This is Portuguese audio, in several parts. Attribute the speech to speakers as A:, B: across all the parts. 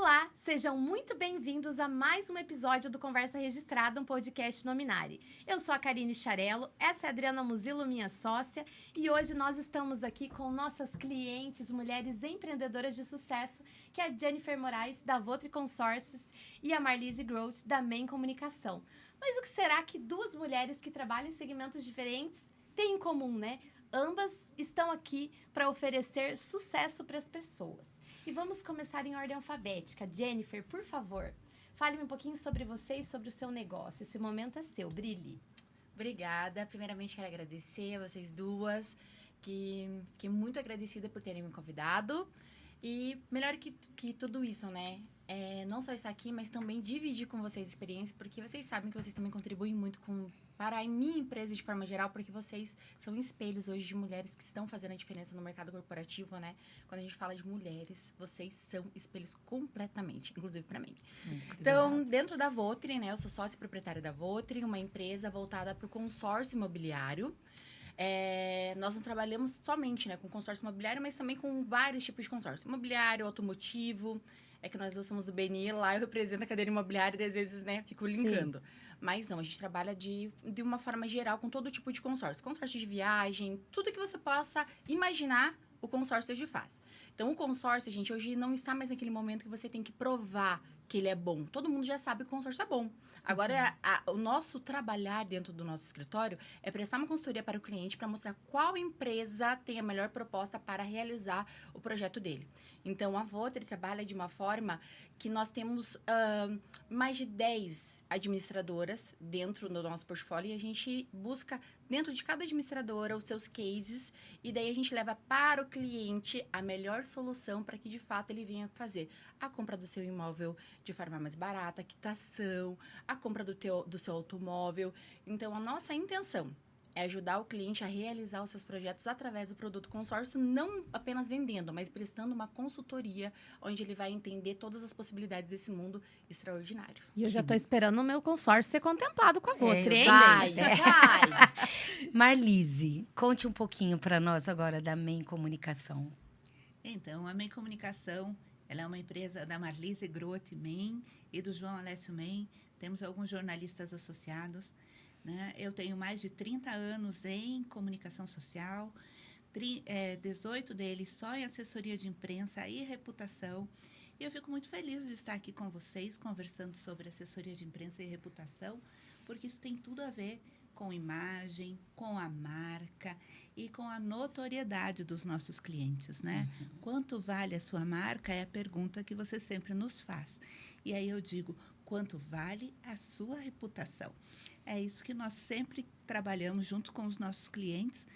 A: Olá, sejam muito bem-vindos a mais um episódio do Conversa Registrada, um podcast Nominari. Eu sou a Karine Charello, essa é a Adriana Muzilo, minha sócia, e hoje nós estamos aqui com nossas clientes, mulheres empreendedoras de sucesso, que é a Jennifer Moraes, da Votri Consórcios, e a Marlise Groth, da MEN Comunicação. Mas o que será que duas mulheres que trabalham em segmentos diferentes têm em comum, né? Ambas estão aqui para oferecer sucesso para as pessoas. E vamos começar em ordem alfabética. Jennifer, por favor, fale-me um pouquinho sobre você e sobre o seu negócio. Esse momento é seu, brilhe.
B: Obrigada. Primeiramente, quero agradecer a vocês duas, que muito agradecida por terem me convidado. E melhor que tudo isso, né? Não só estar aqui, mas também dividir com vocês a experiência, porque vocês sabem que vocês também contribuem muito para a minha empresa de forma geral, porque vocês são espelhos hoje de mulheres que estão fazendo a diferença no mercado corporativo, né? Quando a gente fala de mulheres, vocês são espelhos completamente, inclusive para mim. Então, dentro da Votri, né? Eu sou sócia proprietária da Votri, uma empresa voltada para o consórcio imobiliário. Nós não trabalhamos somente, né, com consórcio imobiliário, mas também com vários tipos de consórcio. Imobiliário, automotivo. É que nós dois somos do BNI, lá eu represento a cadeira imobiliária e às vezes, né, fico linkando. Sim. Mas não, a gente trabalha de uma forma geral com todo tipo de consórcio. Consórcio de viagem, tudo que você possa imaginar, o consórcio hoje faz. Então, o consórcio, gente, hoje não está mais naquele momento que você tem que provar que ele é bom. Todo mundo já sabe que o consórcio é bom. Agora, o nosso trabalhar dentro do nosso escritório é prestar uma consultoria para o cliente para mostrar qual empresa tem a melhor proposta para realizar o projeto dele. Então, a Votri trabalha de uma forma que nós temos mais de 10 administradoras dentro do nosso portfólio e a gente busca, dentro de cada administradora, os seus cases e daí a gente leva para o cliente a melhor solução para que, de fato, ele venha fazer a compra do seu imóvel de forma mais barata, a quitação, a compra do seu automóvel. Então, a nossa intenção é ajudar o cliente a realizar os seus projetos através do produto consórcio, não apenas vendendo, mas prestando uma consultoria, onde ele vai entender todas as possibilidades desse mundo extraordinário.
A: E eu já estou esperando o meu consórcio ser contemplado com a Votri, hein?
B: Vai!
C: Marlise, conte um pouquinho para nós agora da MEN Comunicação.
D: Então, a MEN Comunicação, ela é uma empresa da Marlise Groth MEN e do João Alessio MEN. Temos alguns jornalistas associados, né? Eu tenho mais de 30 anos em comunicação social, 18 deles só em assessoria de imprensa e reputação. E eu fico muito feliz de estar aqui com vocês, conversando sobre assessoria de imprensa e reputação, porque isso tem tudo a ver com imagem, com a marca e com a notoriedade dos nossos clientes, né? Uhum. Quanto vale a sua marca é a pergunta que você sempre nos faz. E aí eu digo, quanto vale a sua reputação? É isso que nós sempre trabalhamos junto com os nossos clientes,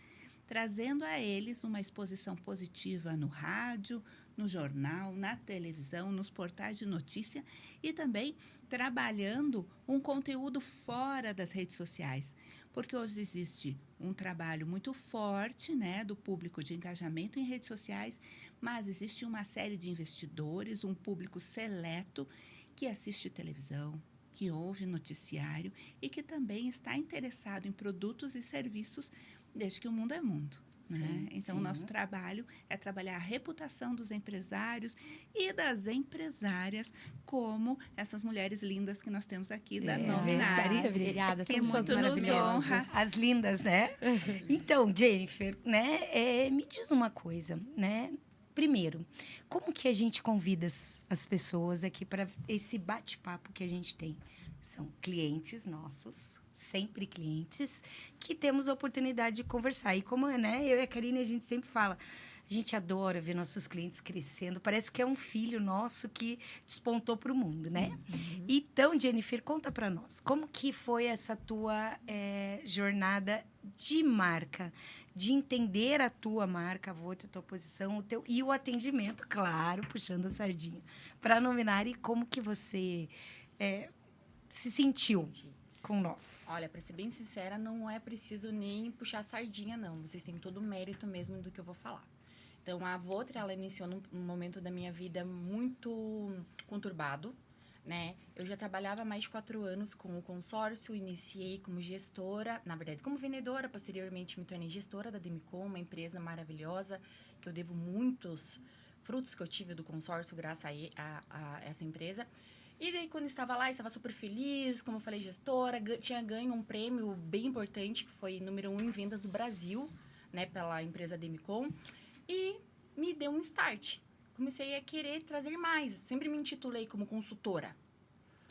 D: trazendo a eles uma exposição positiva no rádio, no jornal, na televisão, nos portais de notícia e também trabalhando um conteúdo fora das redes sociais. Porque hoje existe um trabalho muito forte, né, do público de engajamento em redes sociais, mas existe uma série de investidores, um público seleto que assiste televisão, que ouve noticiário e que também está interessado em produtos e serviços desde que o mundo é mundo. Né? Então, o nosso trabalho é trabalhar a reputação dos empresários e das empresárias, como essas mulheres lindas que nós temos aqui da Nominari.
A: Obrigada,
D: que muito nos honra.
C: As lindas, né? Então, Jennifer, né, me diz uma coisa, né? Primeiro, como que a gente convida as pessoas aqui para esse bate-papo que a gente tem? São clientes nossos, sempre clientes, que temos a oportunidade de conversar. E como, né, eu e a Karine, a gente sempre fala, a gente adora ver nossos clientes crescendo. Parece que é um filho nosso que despontou para o mundo, né? Uhum. Então, Jennifer, conta para nós, como que foi essa tua jornada de marca, de entender a tua marca, a tua posição, e o atendimento, claro, puxando a sardinha, para a Nominari, como que você se sentiu com nós?
B: Olha, para ser bem sincera, não é preciso nem puxar a sardinha, não. Vocês têm todo o mérito mesmo do que eu vou falar. Então, a Votri, ela iniciou num momento da minha vida muito conturbado, né? Eu já trabalhava há mais de 4 anos com o consórcio, iniciei como gestora, na verdade, como vendedora, posteriormente me tornei gestora da Demicon, uma empresa maravilhosa, que eu devo muitos frutos que eu tive do consórcio graças a essa empresa. E daí, quando estava lá, estava super feliz, como eu falei, gestora, tinha ganho um prêmio bem importante, que foi número 1 em vendas do Brasil, né, pela empresa Demicon, e me deu um start. Comecei a querer trazer mais, sempre me intitulei como consultora,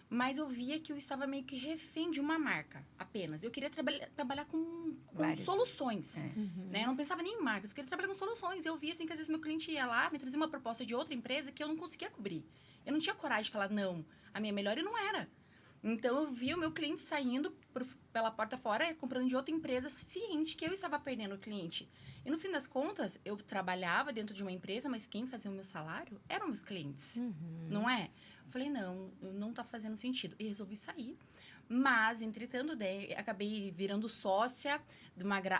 B: mas eu via que eu estava meio que refém de uma marca, apenas. Eu queria trabalhar com soluções, né? Eu não pensava nem em marcas, eu queria trabalhar com soluções. Eu via, assim, que às vezes meu cliente ia lá, me trazia uma proposta de outra empresa que eu não conseguia cobrir. Eu não tinha coragem de falar, não, a minha melhor e não era. Então, eu via o meu cliente saindo pela porta fora, comprando de outra empresa, ciente que eu estava perdendo o cliente. E, no fim das contas, eu trabalhava dentro de uma empresa, mas quem fazia o meu salário eram meus clientes, não é? Eu falei, não tá fazendo sentido. E resolvi sair. Mas, entretanto, acabei virando sócia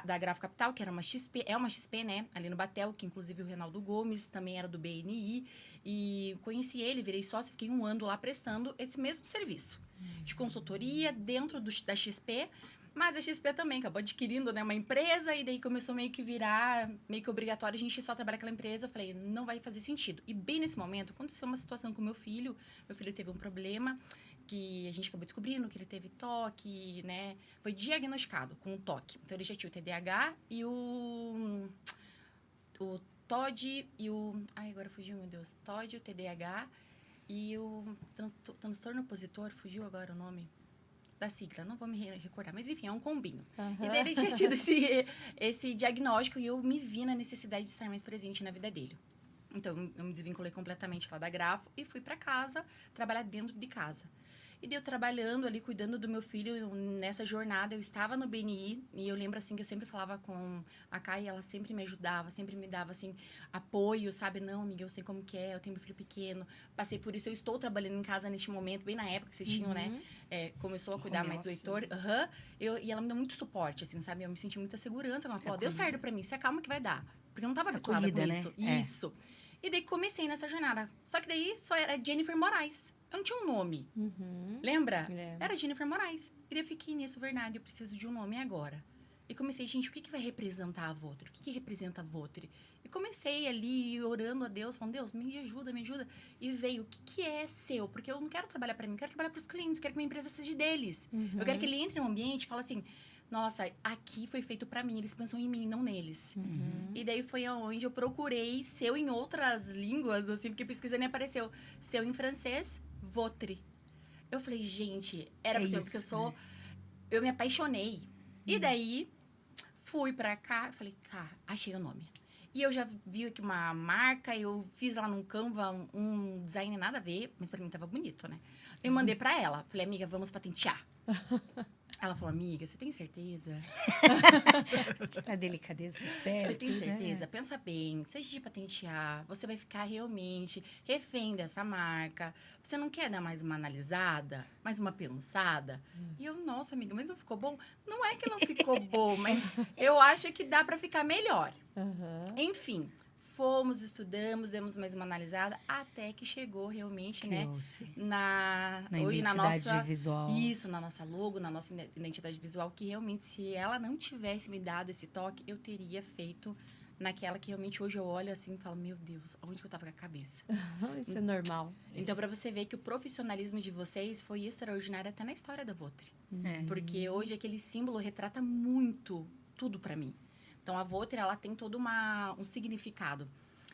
B: da Grafo Capital, que era uma XP, é uma XP, né? Ali no Batel, que inclusive o Reinaldo Gomes também era do BNI. E conheci ele, virei sócia, fiquei 1 ano lá prestando esse mesmo serviço de consultoria dentro da XP. Mas a XP também acabou adquirindo, né, uma empresa, e daí começou meio que virar, meio que obrigatório a gente só trabalhar aquela empresa. Eu falei, não vai fazer sentido. E bem nesse momento, aconteceu uma situação com meu filho teve um problema, que a gente acabou descobrindo que ele teve toque, né, foi diagnosticado com toque. Então, ele já tinha o TDAH e o TOD e o... Ai, agora fugiu, meu Deus. TOD, o TDAH e o transtorno opositor, fugiu agora o nome da sigla, não vou me recordar, mas enfim, é um combinho. E daí ele tinha tido esse diagnóstico e eu me vi na necessidade de estar mais presente na vida dele. Então, eu me desvinculei completamente lá da Grafo e fui para casa, trabalhar dentro de casa. E daí eu trabalhando ali, cuidando do meu filho, nessa jornada, eu estava no BNI, e eu lembro, assim, que eu sempre falava com a Kai, ela sempre me ajudava, sempre me dava, assim, apoio, sabe? Não, amiga, eu sei como que é, eu tenho meu filho pequeno, passei por isso, eu estou trabalhando em casa neste momento, bem na época que vocês tinham, né? Começou a cuidar mais do Heitor. E ela me deu muito suporte, assim, sabe? Eu me senti muita segurança, ela falou, deu certo pra mim, se acalma que vai dar. Porque eu não estava habituada com isso.
C: Né?
B: Isso. E daí comecei nessa jornada. Só que daí só era Jennifer Moraes. Eu não tinha um nome. Lembra? Era Jennifer Moraes. E daí eu fiquei nisso, verdade, eu preciso de um nome agora. E comecei, gente, o que vai representar a Votri? O que representa a Votri? E comecei ali, orando a Deus, falando, Deus, me ajuda, me ajuda. E veio, o que é seu? Porque eu não quero trabalhar para mim, eu quero trabalhar para os clientes, eu quero que minha empresa seja deles. Eu quero que ele entre no ambiente e fale assim, nossa, aqui foi feito para mim, eles pensam em mim, não neles. E daí foi onde eu procurei seu em outras línguas, assim, porque pesquisando e apareceu seu em francês, Votri. Eu falei, gente, era possível, porque eu me apaixonei. E daí, fui pra cá, falei, achei o nome. E eu já vi aqui uma marca, eu fiz lá no Canva um design nada a ver, mas pra mim tava bonito, né? Eu mandei pra ela, falei, amiga, vamos patentear. Ela falou, amiga, você tem certeza?
C: A delicadeza, certo,
B: você tem certeza?
C: Né?
B: Pensa bem, se a gente patentear, você vai ficar realmente refém dessa marca. Você não quer dar mais uma analisada, mais uma pensada? E eu, nossa, amiga, mas não ficou bom? Não é que não ficou bom, mas eu acho que dá pra ficar melhor. Enfim, fomos, estudamos, demos mais uma analisada, até que chegou realmente,
C: Criou-se.
B: né?
C: Hoje na nossa visual.
B: Isso, na nossa logo, na nossa identidade visual, que realmente, se ela não tivesse me dado esse toque, eu teria feito naquela que realmente hoje eu olho assim e falo, meu Deus, onde que eu tava com a cabeça?
A: Isso é normal.
B: Então, para você ver que o profissionalismo de vocês foi extraordinário até na história da Votri. Porque hoje aquele símbolo retrata muito tudo para mim. Então, a Votri, ela tem todo um significado.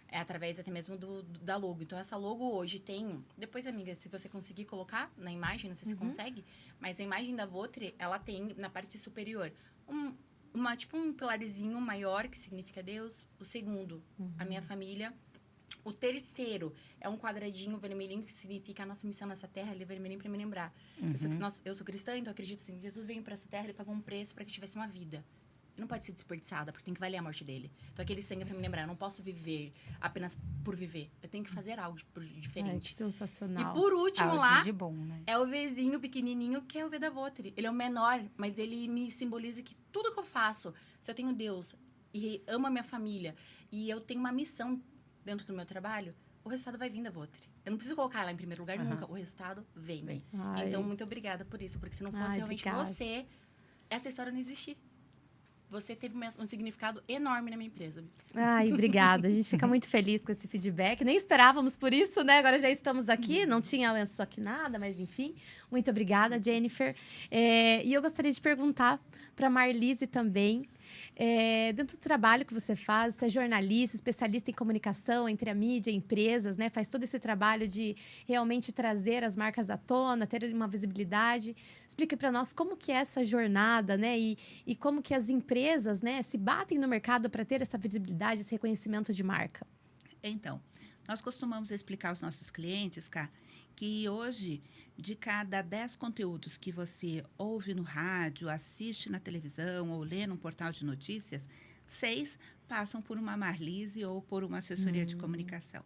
B: É através até mesmo da logo. Então, essa logo hoje tem... Depois, amiga, se você conseguir colocar na imagem, não sei se consegue, mas a imagem da Votri, ela tem, na parte superior, tipo um pilarzinho maior, que significa Deus. O segundo, a minha família. O terceiro é um quadradinho vermelhinho, que significa a nossa missão nessa terra. Ele é vermelhinho para me lembrar. Eu sou cristã, então eu acredito assim, Jesus veio para essa terra, ele pagou um preço para que tivesse uma vida. Não pode ser desperdiçada, porque tem que valer a morte dele. Então, aquele sangue é pra me lembrar. Eu não posso viver apenas por viver. Eu tenho que fazer algo diferente.
A: Ai, que sensacional.
B: E por último lá,
C: de bom, né?
B: é o Vzinho pequenininho, que é o V da Votri. Ele é o menor, mas ele me simboliza que tudo que eu faço, se eu tenho Deus e amo a minha família, e eu tenho uma missão dentro do meu trabalho, o resultado vai vir da Votri. Eu não preciso colocar ela em primeiro lugar nunca. O resultado vem.
A: Ai.
B: Então, muito obrigada por isso. Porque se não fosse realmente
A: obrigada.
B: você, essa história não existia. você teve um significado enorme na minha empresa.
A: Ai, obrigada. A gente fica muito feliz com esse feedback. Nem esperávamos por isso, né? Agora já estamos aqui. Não tinha lenço aqui nada, mas enfim. Muito obrigada, Jennifer. E eu gostaria de perguntar para a Marlise também. Dentro do trabalho que você faz, você é jornalista, especialista em comunicação entre a mídia e empresas, né? Faz todo esse trabalho de realmente trazer as marcas à tona, ter uma visibilidade. Explica para nós como que é essa jornada, né? E como que as empresas, né, se batem no mercado para ter essa visibilidade, esse reconhecimento de marca.
D: Então, nós costumamos explicar aos nossos clientes, Cá, que hoje, de cada 10 conteúdos que você ouve no rádio, assiste na televisão ou lê num portal de notícias, 6 passam por uma Marlise ou por uma assessoria de comunicação.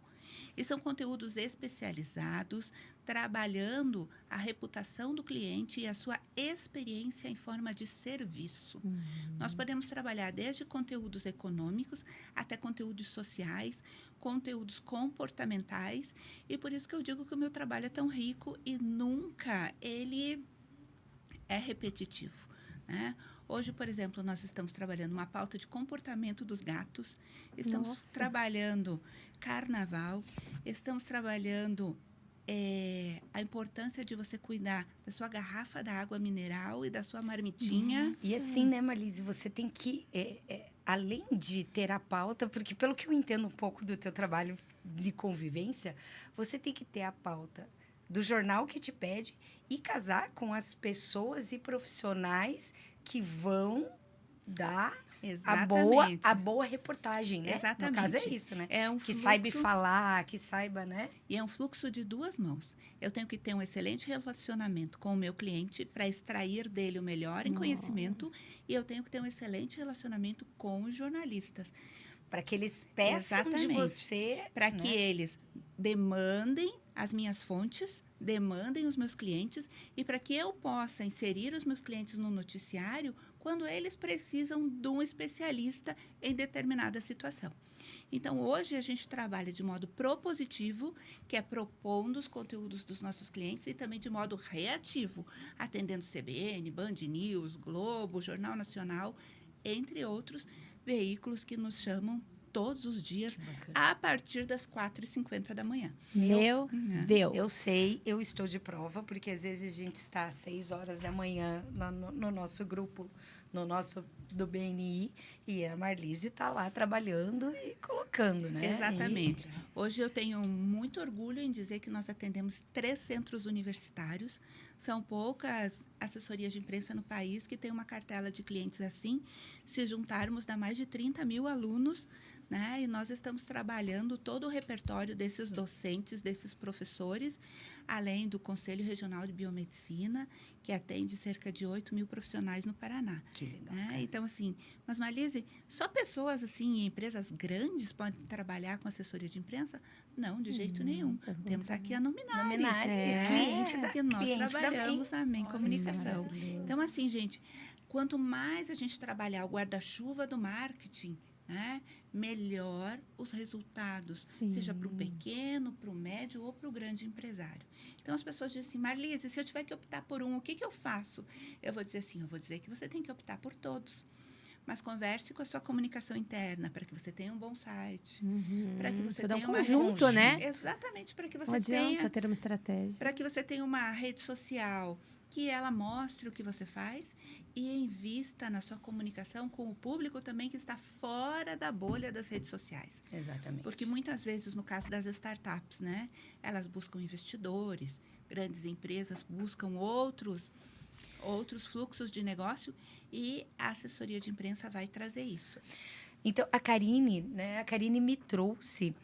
D: E são conteúdos especializados, trabalhando a reputação do cliente e a sua experiência em forma de serviço. Nós podemos trabalhar desde conteúdos econômicos até conteúdos sociais, conteúdos comportamentais, e por isso que eu digo que o meu trabalho é tão rico e nunca ele é repetitivo, né? Hoje, por exemplo, nós estamos trabalhando uma pauta de comportamento dos gatos, estamos trabalhando carnaval, estamos trabalhando a importância de você cuidar da sua garrafa da água mineral e da sua marmitinha.
C: Nossa. E assim, né, Marlise, você tem que, além de ter a pauta, porque pelo que eu entendo um pouco do teu trabalho de convivência, você tem que ter a pauta do jornal que te pede e casar com as pessoas e profissionais que vão dar a boa reportagem, né?
D: Exatamente.
C: No caso é isso, né?
D: É um
C: que
D: fluxo,
C: saiba falar, que saiba, né?
D: E é um fluxo de duas mãos. Eu tenho que ter um excelente relacionamento com o meu cliente para extrair dele o melhor em conhecimento, e eu tenho que ter um excelente relacionamento com os jornalistas.
C: Para que eles peçam de você...
D: Para que eles demandem as minhas fontes, demandem os meus clientes, e para que eu possa inserir os meus clientes no noticiário quando eles precisam de um especialista em determinada situação. Então, hoje a gente trabalha de modo propositivo, que é propondo os conteúdos dos nossos clientes, e também de modo reativo, atendendo CBN, Band News, Globo, Jornal Nacional, entre outros veículos que nos chamam todos os dias, a partir das 4h50 da manhã.
A: Meu Deus!
C: Eu sei, eu estou de prova, porque às vezes a gente está às 6 horas da manhã no nosso grupo, no nosso do BNI, e a Marlise está lá trabalhando e colocando, né?
D: Exatamente. Hoje eu tenho muito orgulho em dizer que nós atendemos 3 centros universitários. São poucas assessorias de imprensa no país que têm uma cartela de clientes assim. Se juntarmos, dá mais de 30 mil alunos, né? E nós estamos trabalhando todo o repertório desses docentes, desses professores, além do Conselho Regional de Biomedicina, que atende cerca de 8 mil profissionais no Paraná.
C: Que legal.
D: Né? Então, assim, mas Marlise, só pessoas assim, em empresas grandes podem trabalhar com assessoria de imprensa? Não, de jeito nenhum. Temos aqui a Nominari.
C: Cliente da
D: que nós
C: cliente
D: trabalhamos a MEM Comunicação.
A: Maravilhoso.
D: Então, assim, gente, quanto mais a gente trabalhar o guarda-chuva do marketing, né, melhor os resultados, seja para o pequeno, para o médio ou para o grande empresário. Então, as pessoas dizem assim, Marlise, se eu tiver que optar por um, o que eu faço? Eu vou dizer assim, eu vou dizer que você tem que optar por todos. Mas converse com a sua comunicação interna, para que você tenha um bom site, para que você tenha uma
A: conjunto, né?
D: Exatamente, para que você
A: Não adianta
D: tenha
A: ter uma estratégia.
D: para que você tenha uma rede social que ela mostre o que você faz e invista na sua comunicação com o público também que está fora da bolha das redes sociais.
C: Exatamente.
D: Porque muitas vezes, no caso das startups, né, elas buscam investidores, grandes empresas buscam outros fluxos de negócio, e a assessoria de imprensa vai trazer isso.
C: Então, a Karine me trouxe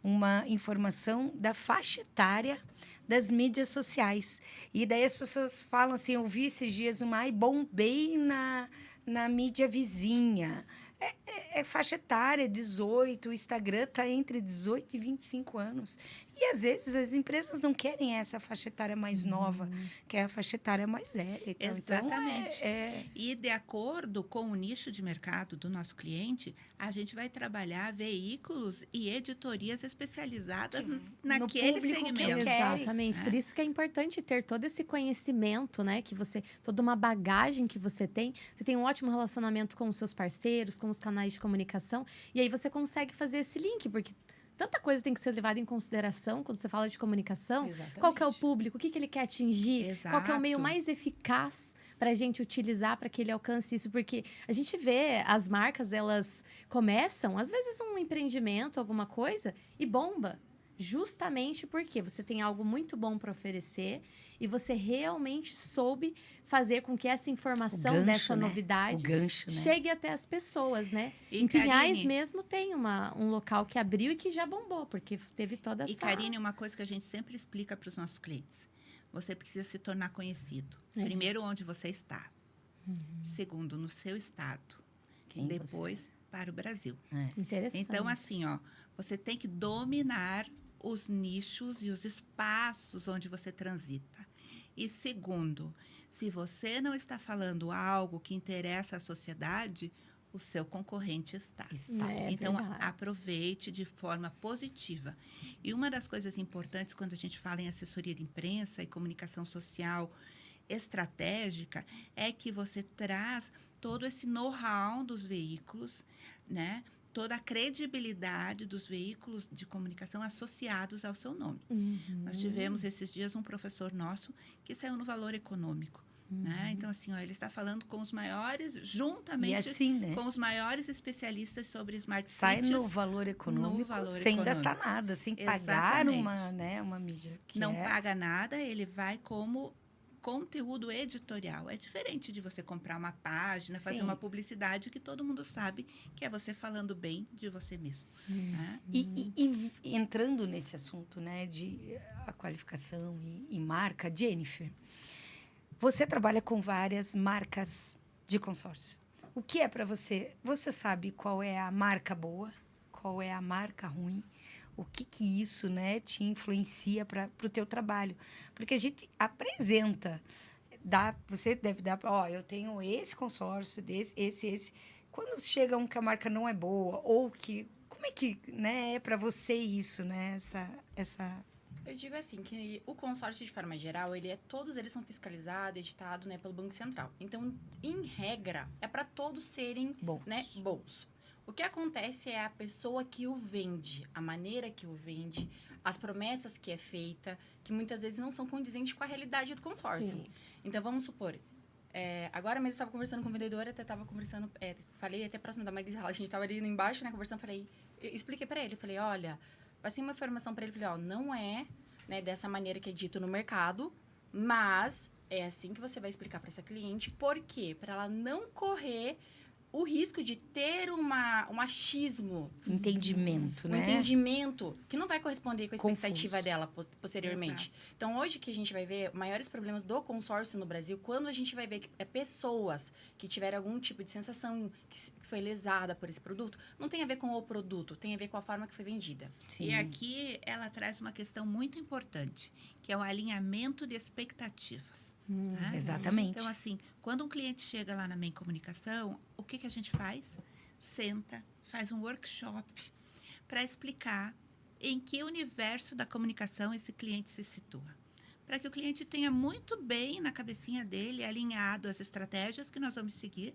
C: uma informação da faixa etária das mídias sociais. E daí as pessoas falam assim, eu vi esses dias bombei na mídia vizinha. É faixa etária, 18, o Instagram está entre 18 e 25 anos. E, às vezes, as empresas não querem essa faixa etária mais nova, quer a faixa etária mais velha. E tal.
D: Exatamente.
C: Então,
D: E de acordo com o nicho de mercado do nosso cliente, a gente vai trabalhar veículos e editorias especializadas naquele
C: público que eu
D: segmento.
C: quero.
A: Exatamente. Por isso que é importante ter todo esse conhecimento, né? Toda uma bagagem que você tem. Você tem um ótimo relacionamento com os seus parceiros, com os canais de comunicação. E aí você consegue fazer esse link, porque tanta coisa tem que ser levada em consideração quando você fala de comunicação.
B: Exatamente.
A: Qual que é o público? O que ele quer atingir? Qual que é o meio
D: Exato.
A: mais eficaz para a gente utilizar para que ele alcance isso? Porque a gente vê as marcas, elas começam, às vezes, um empreendimento, alguma coisa, e bomba. Justamente porque você tem algo muito bom para oferecer e você realmente soube fazer com que essa informação
C: gancho,
A: dessa
C: né?
A: novidade
C: o gancho, né?
A: chegue até as pessoas, né?
D: E,
A: Em Pinhais
D: Karine,
A: mesmo tem um local que abriu e que já bombou, porque teve toda essa...
D: E, Karine, uma coisa que a gente sempre explica para os nossos clientes. Você precisa se tornar conhecido.
A: É.
D: Primeiro, onde você está. Segundo, no seu estado.
C: Quem
D: Depois, para o Brasil.
A: Interessante.
D: Então, assim, ó, você tem que dominar os nichos e os espaços onde você transita. E segundo, se você não está falando algo que interessa à sociedade, o seu concorrente está.
A: É
D: Então,
A: verdade.
D: aproveite de forma positiva. E uma das coisas importantes quando a gente fala em assessoria de imprensa e comunicação social estratégica é que você traz todo esse know-how dos veículos, né? Toda a credibilidade dos veículos de comunicação associados ao seu nome. Nós tivemos esses dias um professor nosso que saiu no Valor Econômico. Né? Então, assim, ó, ele está falando com os maiores, juntamente
C: E assim, né?
D: com os maiores especialistas sobre Smart
C: Sai
D: Cities.
C: no valor econômico, sem gastar nada, sem pagar
D: Exatamente.
C: uma mídia. Que
D: Não paga nada, ele vai como conteúdo editorial. É diferente de você comprar uma página, fazer
C: Sim.
D: uma publicidade que todo mundo sabe que é você falando bem de você mesmo. Né?
C: E entrando nesse assunto, né, de a qualificação e marca, Jennifer, você trabalha com várias marcas de consórcio. O que é para você? Você sabe qual é a marca boa, qual é a marca ruim? O que isso, né, te influencia para o teu trabalho? Porque a gente apresenta, você deve dar, eu tenho esse consórcio, esse. Quando chega um que a marca não é boa, ou que, como é que, né, é para você isso, né, essa...
B: Eu digo assim, que o consórcio, de forma geral, todos eles são fiscalizados, editados, né, pelo Banco Central. Então, em regra, é para todos serem
C: Bons.
B: né, bons. O que acontece é a pessoa que o vende, a maneira que o vende, as promessas que é feita, que muitas vezes não são condizentes com a realidade do consórcio.
A: Sim.
B: Então, vamos supor, agora mesmo eu estava conversando com o vendedor, até estava conversando, falei até próximo da Marisa, a gente estava ali embaixo, né, conversando, expliquei para ele, falei, olha, passei uma informação para ele, falei, não é, né, dessa maneira que é dito no mercado, mas é assim que você vai explicar para essa cliente, por quê? Para ela não correr o risco de ter um achismo,
C: Entendimento,
B: um
C: né?
B: entendimento que não vai corresponder com a expectativa
C: Confuso.
B: dela posteriormente.
D: Exato.
B: Então, hoje que a gente vai ver maiores problemas do consórcio no Brasil, quando a gente vai ver que pessoas que tiveram algum tipo de sensação que foi lesada por esse produto, não tem a ver com o produto, tem a ver com a forma que foi vendida.
C: Sim.
D: E aqui ela traz uma questão muito importante, que é o alinhamento de expectativas. Tá?
C: Exatamente.
D: Então, assim, quando um cliente chega lá na MEI Comunicação, o que a gente faz? Senta, faz um workshop para explicar em que universo da comunicação esse cliente se situa. Para que o cliente tenha muito bem na cabecinha dele, alinhado as estratégias que nós vamos seguir,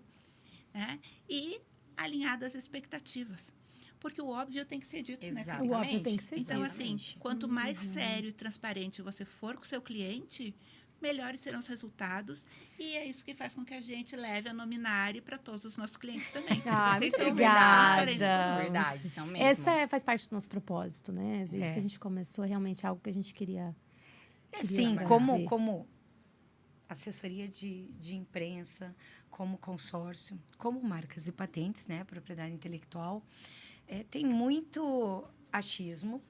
D: né? E alinhado as expectativas. Porque o óbvio tem que ser dito, né?
B: Exatamente.
A: O óbvio tem que ser
D: Então,
A: dito.
D: assim, quanto mais sério e transparente você for com o seu cliente, melhores serão os resultados. E é isso que faz com que a gente leve a Nominari para todos os nossos clientes também. Porque
A: Ah,
D: vocês
A: muito
D: são muito
A: obrigada.
D: transparentes conosco.
B: Verdade, são mesmo.
A: Essa faz parte do nosso propósito, né? Desde
C: É.
A: que a gente começou, realmente algo que a gente queria
C: Assim,
A: fazer.
C: como assessoria de imprensa, como consórcio, como marcas e patentes, né, propriedade intelectual, tem muito achismo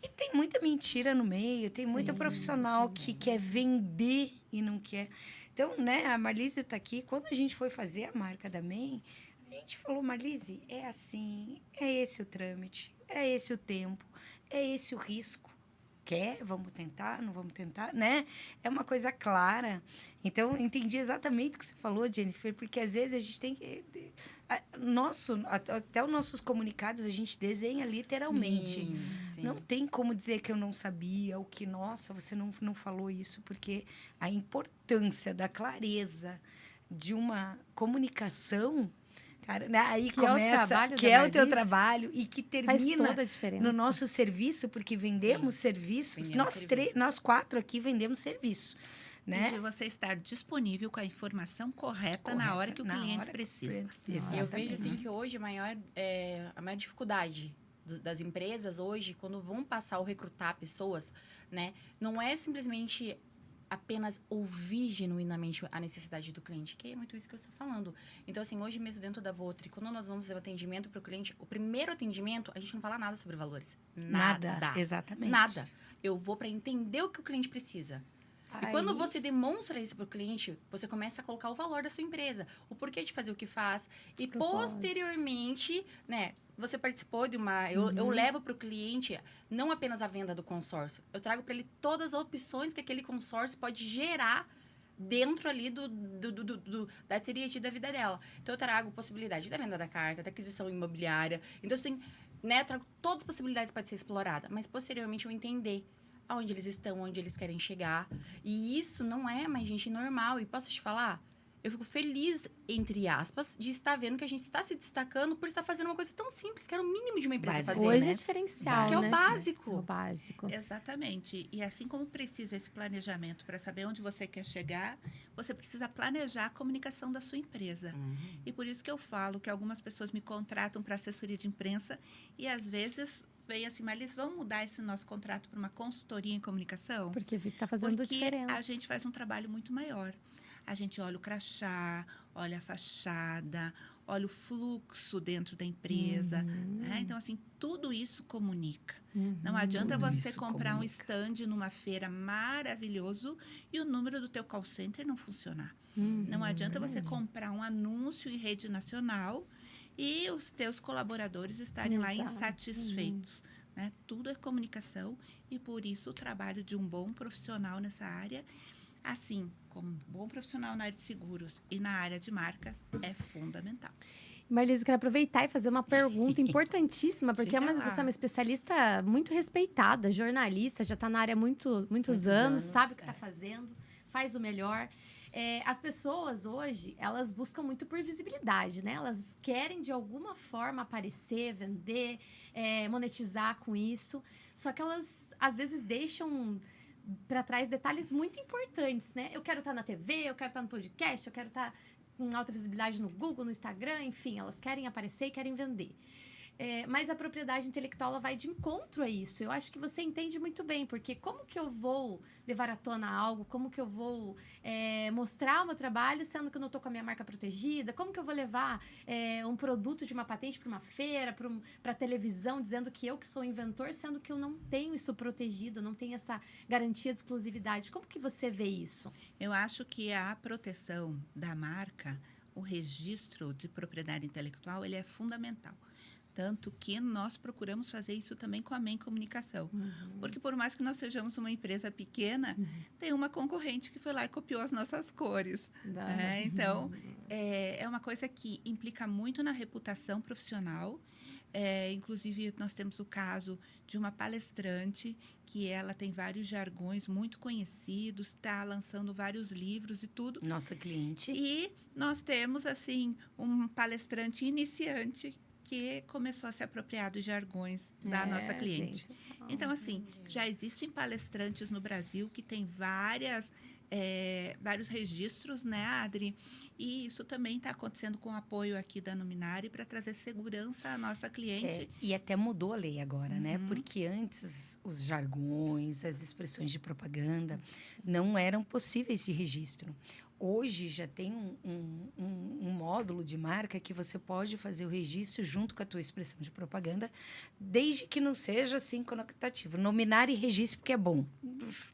C: e tem muita mentira no meio, tem muito profissional que quer vender e não quer. Então, né, a Marlise está aqui, quando a gente foi fazer a marca da MEI, a A gente falou, Marlise, é assim, é esse o trâmite, é esse o tempo, é esse o risco. Quer? Vamos tentar? Não vamos tentar? Né? É uma coisa clara. Então, entendi exatamente o que você falou, Jennifer, porque às vezes a gente tem que... Até os nossos comunicados a gente desenha literalmente.
B: Sim, sim.
C: Não tem como dizer que eu não sabia, ou que, nossa, você não falou isso, porque a importância da clareza de uma comunicação, cara, né? Aí
A: Que é o
C: começa,
A: trabalho
C: que
A: da
C: é o teu
A: Marlise.
C: trabalho e que
A: Faz
C: termina
A: toda a diferença.
C: no nosso serviço, porque vendemos serviços.
B: vendemos
C: Nós
B: serviços.
C: nós 4 aqui vendemos serviço,
D: E
C: né?
D: de você estar disponível com a informação correta na hora que o
C: Na
D: cliente
C: hora que o
D: precisa.
C: cliente-
B: E eu vejo assim
C: Exatamente.
B: que hoje a maior dificuldade das empresas hoje, quando vão passar ou recrutar pessoas, né, não é simplesmente apenas ouvir genuinamente a necessidade do cliente, que é muito isso que você está falando. Então, assim, hoje mesmo dentro da Votri, quando nós vamos fazer o atendimento para o cliente, o primeiro atendimento, a gente não fala nada sobre valores. Nada.
C: Exatamente.
B: Nada. Eu vou para entender o que o cliente precisa. E quando
C: Aí-
B: você demonstra isso para o cliente, você começa a colocar o valor da sua empresa, o porquê de fazer o que faz. E
A: Propósito.
B: posteriormente, né, você participou de uma... Eu levo para o cliente não apenas a venda do consórcio, eu trago para ele todas as opções que aquele consórcio pode gerar dentro ali da tríade da vida dela. Então, eu trago possibilidade da venda da carta, da aquisição imobiliária. Então, assim, né, eu trago todas as possibilidades que podem ser exploradas. Mas, posteriormente, eu entender aonde eles estão, onde eles querem chegar. E isso não é mais gente normal. E posso te falar? Eu fico feliz, entre aspas, de estar vendo que a gente está se destacando por estar fazendo uma coisa tão simples, que era o mínimo de uma empresa
C: Básico.
B: fazer,
A: Hoje
B: né?
A: é diferencial,
B: Que é
A: né?
B: o básico.
A: É o básico.
D: Exatamente. E assim como precisa esse planejamento para saber onde você quer chegar, você precisa planejar a comunicação da sua empresa. E por isso que eu falo que algumas pessoas me contratam para assessoria de imprensa e às vezes vem assim, Marlise, vamos mudar esse nosso contrato para uma consultoria em comunicação?
A: Porque tá fazendo
D: Porque
A: diferença.
D: a gente faz um trabalho muito maior. A gente olha o crachá, olha a fachada, olha o fluxo dentro da empresa. Né? Então, assim, tudo isso comunica. Não adianta
C: Tudo
D: você
C: isso
D: comprar um
C: comunica.
D: stand numa feira maravilhoso e o número do teu call center não funcionar. Não adianta você comprar um anúncio em rede nacional e os teus colaboradores estarem lá
A: Exato.
D: insatisfeitos. Né? Tudo é comunicação e, por isso, o trabalho de um bom profissional nessa área, assim como um bom profissional na área de seguros e na área de marcas, é fundamental.
A: Marlise, eu quero aproveitar e fazer uma pergunta importantíssima, porque
D: Diga lá.
A: você é uma especialista muito respeitada, jornalista, já está na área há muitos anos, sabe o que está fazendo, faz o melhor. As pessoas hoje, elas buscam muito por visibilidade, né? Elas querem, de alguma forma, aparecer, vender, monetizar com isso. Só que elas, às vezes, deixam para trás detalhes muito importantes, né? Eu quero estar na TV, eu quero estar no podcast, eu quero estar com alta visibilidade no Google, no Instagram, enfim, elas querem aparecer e querem vender. Mas a propriedade intelectual ela vai de encontro a isso. Eu acho que você entende muito bem, porque como que eu vou levar à tona algo? Como que eu vou mostrar o meu trabalho, sendo que eu não estou com a minha marca protegida? Como que eu vou levar um produto de uma patente para uma feira, para televisão, dizendo que eu que sou o inventor, sendo que eu não tenho isso protegido, não tenho essa garantia de exclusividade? Como que você vê isso?
D: Eu acho que a proteção da marca, o registro de propriedade intelectual, ele é fundamental. Tanto que nós procuramos fazer isso também com a MEN Comunicação. Porque por mais que nós sejamos uma empresa pequena, tem uma concorrente que foi lá e copiou as nossas cores. Então, é uma coisa que implica muito na reputação profissional. Inclusive, nós temos o caso de uma palestrante que ela tem vários jargões muito conhecidos, está lançando vários livros e tudo.
C: Nossa cliente.
D: E nós temos, assim, um palestrante iniciante que começou a se apropriar dos jargões da nossa cliente. Então, assim, já existem palestrantes no Brasil que têm vários registros, né, Adri? E isso também está acontecendo com o apoio aqui da Numinari para trazer segurança à nossa cliente.
C: E até mudou a lei agora, né? Porque antes os jargões, as expressões de propaganda não eram possíveis de registro. Hoje já tem um módulo de marca que você pode fazer o registro junto com a tua expressão de propaganda, desde que não seja assim conotativo. Nominar e registro porque é bom.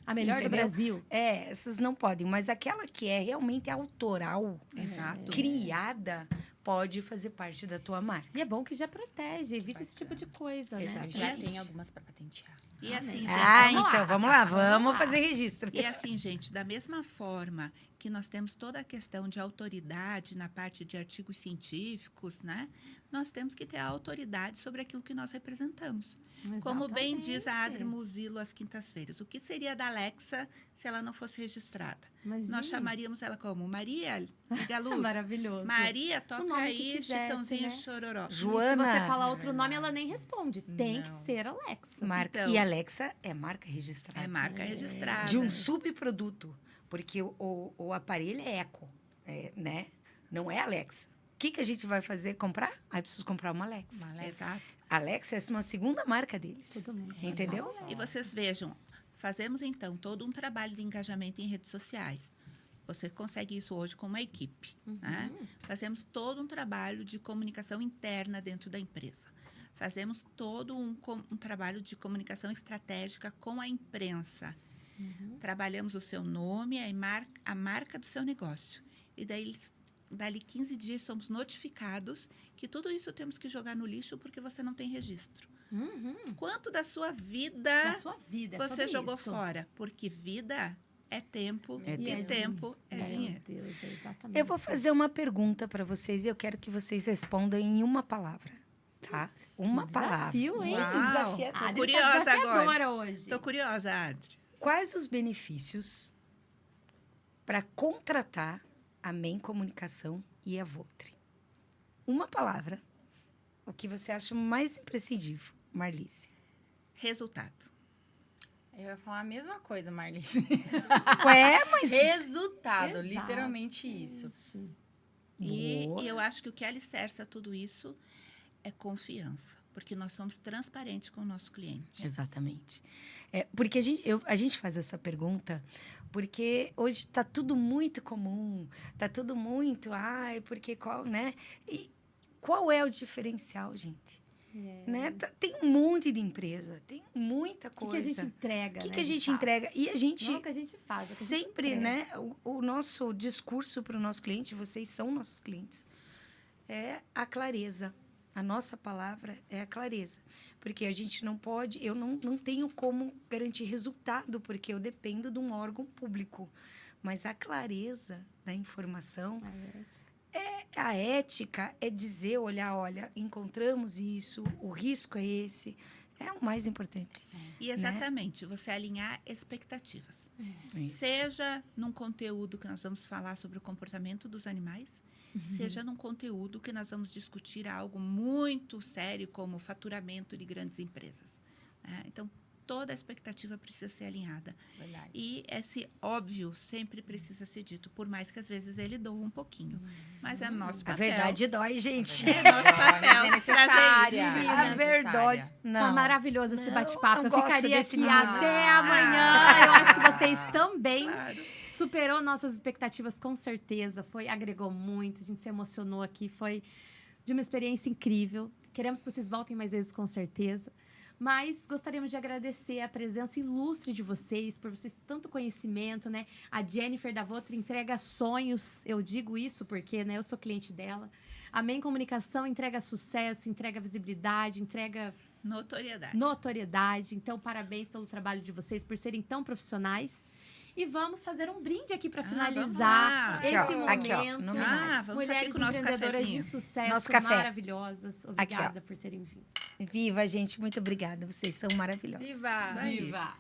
A: A melhor do
C: Entendeu?
A: Brasil.
C: Essas não podem, mas aquela que é realmente autoral,
D: Exato.
C: criada pode fazer parte da tua marca.
A: E é bom que já protege, evita esse tipo de coisa, né?
C: Exato.
B: Já
D: Isso.
B: tem algumas para patentear.
D: E assim, gente,
C: Vamos lá, vamos fazer registro.
D: E assim, gente, da mesma forma que nós temos toda a questão de autoridade na parte de artigos científicos, né? Nós temos que ter a autoridade sobre aquilo que nós representamos. Como bem diz a Adri
A: Exatamente.
D: Muzilo às quintas-feiras, o que seria da Alexa se ela não fosse registrada?
A: Imagina.
D: Nós chamaríamos ela como Maria, liga a luz.
A: Maravilhoso.
D: Maria,
A: O
D: toca
A: nome que
D: aí,
A: quisesse,
D: Chitãozinho
A: né?
D: Chororó.
A: Se
C: Joana,
A: você falar outro nome, ela nem responde. Tem que
B: Não.
A: ser Alexa.
C: marca.
D: Então-
C: E Alexa é marca registrada.
D: É marca registrada.
C: De um subproduto, porque o aparelho é Echo, né? Não é Alexa. O que a gente vai fazer? Comprar? Aí preciso comprar uma Alexa.
D: Exato.
C: Alexa é uma segunda marca deles.
A: Todo mundo.
C: Entendeu?
D: E vocês vejam, fazemos então todo um trabalho de engajamento em redes sociais. Você consegue isso hoje com uma equipe. Né? Fazemos todo um trabalho de comunicação interna dentro da empresa. Fazemos todo um trabalho de comunicação estratégica com a imprensa. Trabalhamos o seu nome, a marca do seu negócio. E daí, dali 15 dias, somos notificados que tudo isso temos que jogar no lixo porque você não tem registro. Quanto da sua vida
A: Da sua vida, é
D: você
A: sobre
D: jogou
A: isso.
D: fora? Porque vida é tempo
C: É
D: e
C: tempo.
D: tempo é
A: Meu
D: dinheiro.
A: Deus, é exatamente.
C: Eu vou fazer uma pergunta para vocês e eu quero que vocês respondam em uma palavra, tá? Uma palavra.
A: Desafio, hein?
D: Uau.
A: Que desafio.
D: Tô
A: Adri
D: curiosa
A: tá desafiadora
D: agora.
A: hoje.
D: Tô curiosa, Adri.
C: Quais os benefícios para contratar a MEN Comunicação e a Votri? Uma palavra. O que você acha mais imprescindível, Marlice?
D: Resultado.
B: Eu ia falar a mesma coisa, Marlice.
C: Ué, mas...
B: Resultado,
A: Exato.
B: literalmente isso.
D: E
C: Boa.
D: eu acho que o que alicerça tudo isso é confiança. Porque nós somos transparentes com o nosso cliente.
C: Exatamente. Porque a gente faz essa pergunta porque hoje está tudo muito comum, está tudo muito, porque qual, né? E qual é o diferencial, gente? Né? Tem um monte de empresa, tem muita
A: O que,
C: coisa.
A: que a gente entrega,
C: O que,
A: né,
C: que a
A: de
C: gente
A: fato?
C: entrega? E a gente
A: Não é o que a gente faz, é o que a gente
C: sempre,
A: entrega.
C: né? O nosso discurso para o nosso cliente, vocês são nossos clientes, é a clareza. A nossa palavra é a clareza. Porque a gente não pode, eu não tenho como garantir resultado, porque eu dependo de um órgão público. Mas a clareza da informação, a ética é dizer, olha, encontramos isso, o risco é esse. É o mais importante.
D: E exatamente, você alinhar expectativas.
C: Isso.
D: Seja num conteúdo que nós vamos falar sobre o comportamento dos animais, seja num conteúdo que nós vamos discutir algo muito sério, como o faturamento de grandes empresas. Né? Então, toda a expectativa precisa ser alinhada.
B: Verdade.
D: E esse óbvio sempre precisa ser dito, por mais que às vezes ele doa um pouquinho. Mas é nosso
C: A
D: papel.
C: verdade dói, gente.
D: É nosso papel
B: É necessária.
D: trazer isso.
C: A verdade.
A: Tá
C: Não.
A: maravilhoso esse
C: Não,
A: bate-papo.
C: não
A: Eu
C: gosto
A: ficaria
C: desse
A: aqui
C: menino.
A: até amanhã. Eu acho que vocês também
D: Claro.
A: superou nossas expectativas, com certeza. Agregou muito, a gente se emocionou aqui. Foi de uma experiência incrível. Queremos que vocês voltem mais vezes, com certeza. Mas gostaríamos de agradecer a presença ilustre de vocês, por vocês tanto conhecimento, né? A Jennifer da Votri entrega sonhos, eu digo isso porque, né, eu sou cliente dela. A MEN Comunicação entrega sucesso, entrega visibilidade, entrega notoriedade. Então, parabéns pelo trabalho de vocês, por serem tão profissionais. E vamos fazer um brinde aqui para finalizar
D: vamos lá.
A: esse
C: Aqui, ó,
A: momento.
C: no
D: vamos
A: Mulheres
D: aqui com o nosso
A: empreendedoras de
D: cafezinho.
A: sucesso,
C: Nosso café.
A: maravilhosas. Obrigada por terem vindo.
C: Viva, gente. Muito obrigada. Vocês são maravilhosos.
B: Viva!
D: Isso aí.
A: Viva!